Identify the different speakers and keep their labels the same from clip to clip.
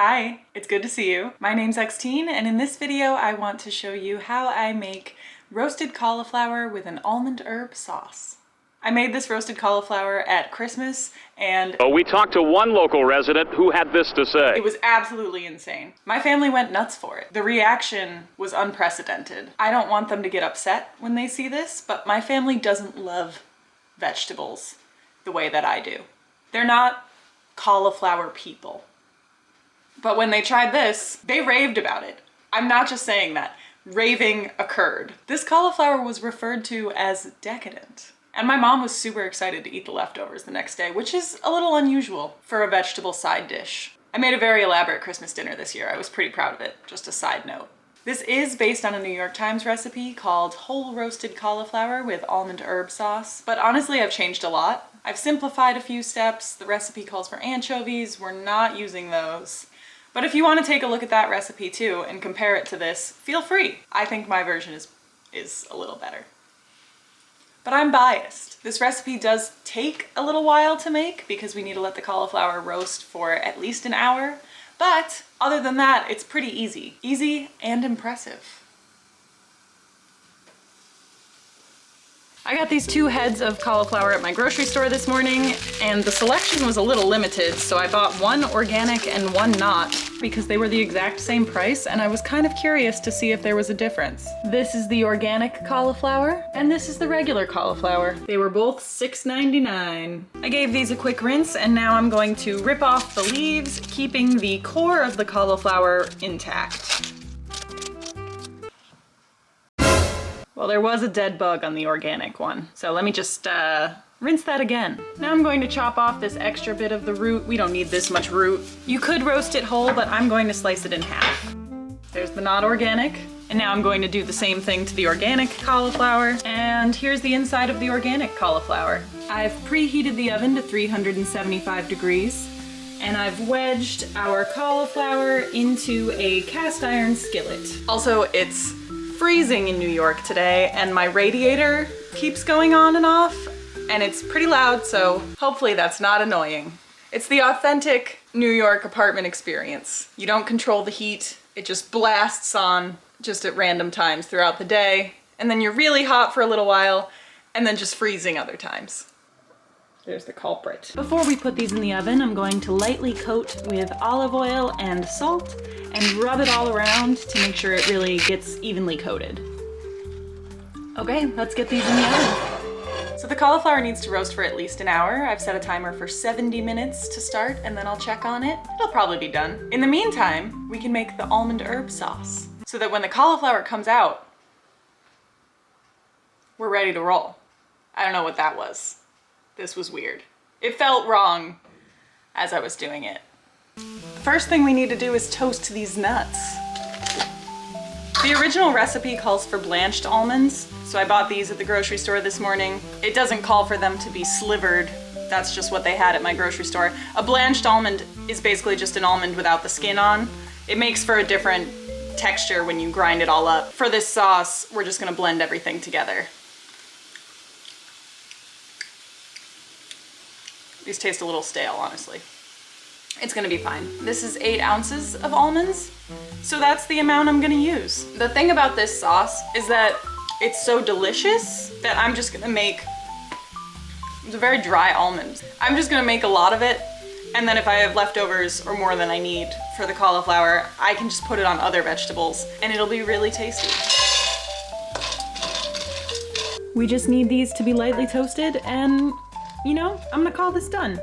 Speaker 1: Hi, it's good to see you. My name's Xtine, and in this video I want to show you how I make roasted cauliflower with an almond herb sauce. I made this roasted cauliflower at Christmas, and
Speaker 2: we talked to one local resident who had this to say.
Speaker 1: It was absolutely insane. My family went nuts for it. The reaction was unprecedented. I don't want them to get upset when they see this, but my family doesn't love vegetables the way that I do. They're not cauliflower people. But when they tried this, they raved about it. I'm not just saying that. Raving occurred. This cauliflower was referred to as decadent. And my mom was super excited to eat the leftovers the next day, which is a little unusual for a vegetable side dish. I made a very elaborate Christmas dinner this year. I was pretty proud of it, just a side note. This is based on a New York Times recipe called whole roasted cauliflower with almond herb sauce. But honestly, I've changed a lot. I've simplified a few steps. The recipe calls for anchovies. We're not using those. But if you want to take a look at that recipe too and compare it to this, feel free. I think my version is a little better. But I'm biased. This recipe does take a little while to make because we need to let the cauliflower roast for at least an hour. But other than that, it's pretty easy. Easy and impressive. I got these 2 heads of cauliflower at my grocery store this morning, and the selection was a little limited, so I bought one organic and one not because they were the exact same price, and I was kind of curious to see if there was a difference. This is the organic cauliflower, and this is the regular cauliflower. They were both $6.99. I gave these a quick rinse, and now I'm going to rip off the leaves, keeping the core of the cauliflower intact. Well, there was a dead bug on the organic one, so let me just rinse that again. Now I'm going to chop off this extra bit of the root. We don't need this much root. You could roast it whole, but I'm going to slice it in half. There's the not organic, and now I'm going to do the same thing to the organic cauliflower, and here's the inside of the organic cauliflower. I've preheated the oven to 375 degrees, and I've wedged our cauliflower into a cast iron skillet. Also, it's freezing in New York today, and my radiator keeps going on and off, and it's pretty loud, so hopefully that's not annoying. It's the authentic New York apartment experience. You don't control the heat, it just blasts on just at random times throughout the day, and then you're really hot for a little while, and then just freezing other times. There's the culprit. Before we put these in the oven, I'm going to lightly coat with olive oil and salt and rub it all around to make sure it really gets evenly coated. Okay, let's get these in the oven. So the cauliflower needs to roast for at least an hour. I've set a timer for 70 minutes to start, and then I'll check on it. It'll probably be done. In the meantime, we can make the almond herb sauce so that when the cauliflower comes out, we're ready to roll. I don't know what that was. This was weird. It felt wrong as I was doing it. First thing we need to do is toast these nuts. The original recipe calls for blanched almonds, so I bought these at the grocery store this morning. It doesn't call for them to be slivered. That's just what they had at my grocery store. A blanched almond is basically just an almond without the skin on. It makes for a different texture when you grind it all up. For this sauce, we're just gonna blend everything together. These taste a little stale, honestly. It's gonna be fine. This is 8 ounces of almonds, so that's the amount I'm gonna use. The thing about this sauce is that it's so delicious that I'm just gonna make, it's a very dry almond. I'm just gonna make a lot of it, and then if I have leftovers or more than I need for the cauliflower, I can just put it on other vegetables, and it'll be really tasty. We just need these to be lightly toasted, and you know, I'm gonna call this done.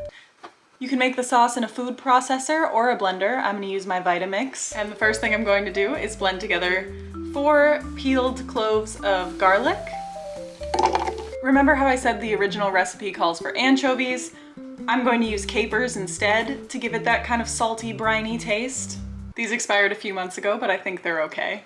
Speaker 1: You can make the sauce in a food processor or a blender. I'm gonna use my Vitamix. And the first thing I'm going to do is blend together 4 peeled cloves of garlic. Remember how I said the original recipe calls for anchovies? I'm going to use capers instead to give it that kind of salty, briny taste. These expired a few months ago, but I think they're okay.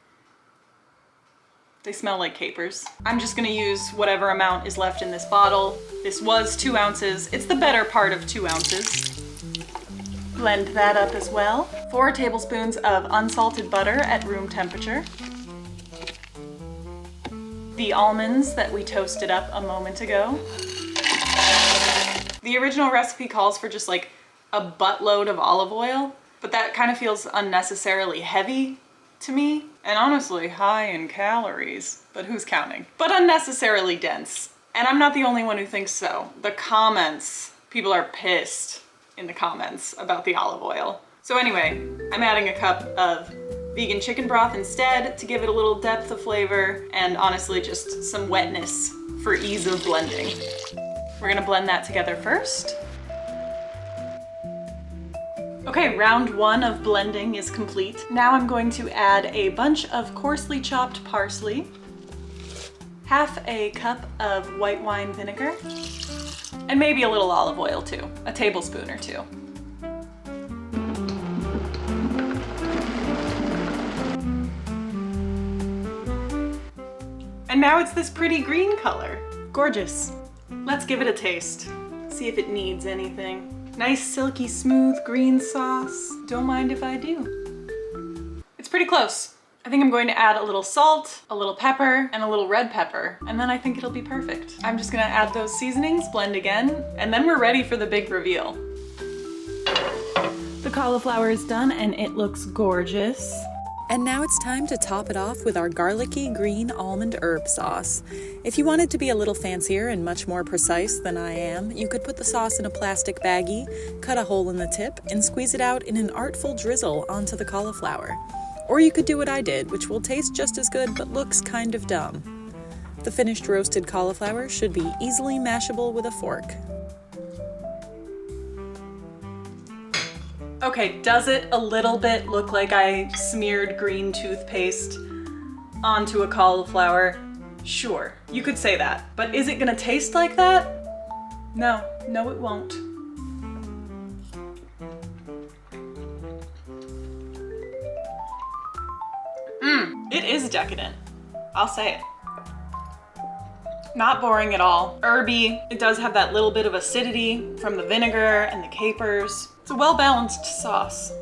Speaker 1: They smell like capers. I'm just gonna use whatever amount is left in this bottle. This was 2 ounces. It's the better part of 2 ounces. Blend that up as well. 4 tablespoons of unsalted butter at room temperature. The almonds that we toasted up a moment ago. The original recipe calls for just like a buttload of olive oil. but that kind of feels unnecessarily heavy to me. And honestly, high in calories, but who's counting? But unnecessarily dense. And I'm not the only one who thinks so. The comments, people are pissed in the comments about the olive oil. So anyway, I'm adding a cup of vegan chicken broth instead to give it a little depth of flavor and honestly just some wetness for ease of blending. We're gonna blend that together first. Okay, round 1 of blending is complete. Now I'm going to add a bunch of coarsely chopped parsley, half a cup of white wine vinegar, and maybe a little olive oil too, a tablespoon or 2. And now it's this pretty green color. Gorgeous. Let's give it a taste. See if it needs anything. Nice, silky, smooth green sauce. Don't mind if I do. It's pretty close. I think I'm going to add a little salt, a little pepper, and a little red pepper, and then I think it'll be perfect. I'm just gonna add those seasonings, blend again, and then we're ready for the big reveal. The cauliflower is done and it looks gorgeous.
Speaker 3: And now it's time to top it off with our garlicky green almond herb sauce. If you wanted to be a little fancier and much more precise than I am, you could put the sauce in a plastic baggie, cut a hole in the tip, and squeeze it out in an artful drizzle onto the cauliflower. Or you could do what I did, which will taste just as good but looks kind of dumb. The finished roasted cauliflower should be easily mashable with a fork.
Speaker 1: Okay, does it a little bit look like I smeared green toothpaste onto a cauliflower? Sure, you could say that, but is it gonna taste like that? No, it won't. It is decadent. I'll say it. Not boring at all. Herby, it does have that little bit of acidity from the vinegar and the capers. It's a well-balanced sauce.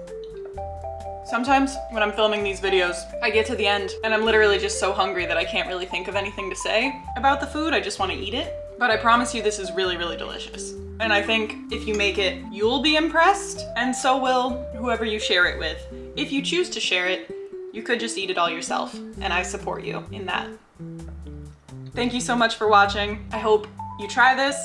Speaker 1: Sometimes when I'm filming these videos, I get to the end and I'm literally just so hungry that I can't really think of anything to say about the food. I just want to eat it. But I promise you this is really, really delicious. And I think if you make it, you'll be impressed, and so will whoever you share it with. If you choose to share it, you could just eat it all yourself, and I support you in that. Thank you so much for watching. I hope you try this.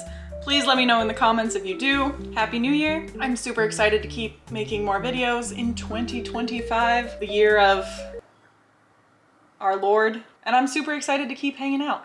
Speaker 1: Please let me know in the comments if you do. Happy New Year. I'm super excited to keep making more videos in 2025, the year of our Lord. And I'm super excited to keep hanging out.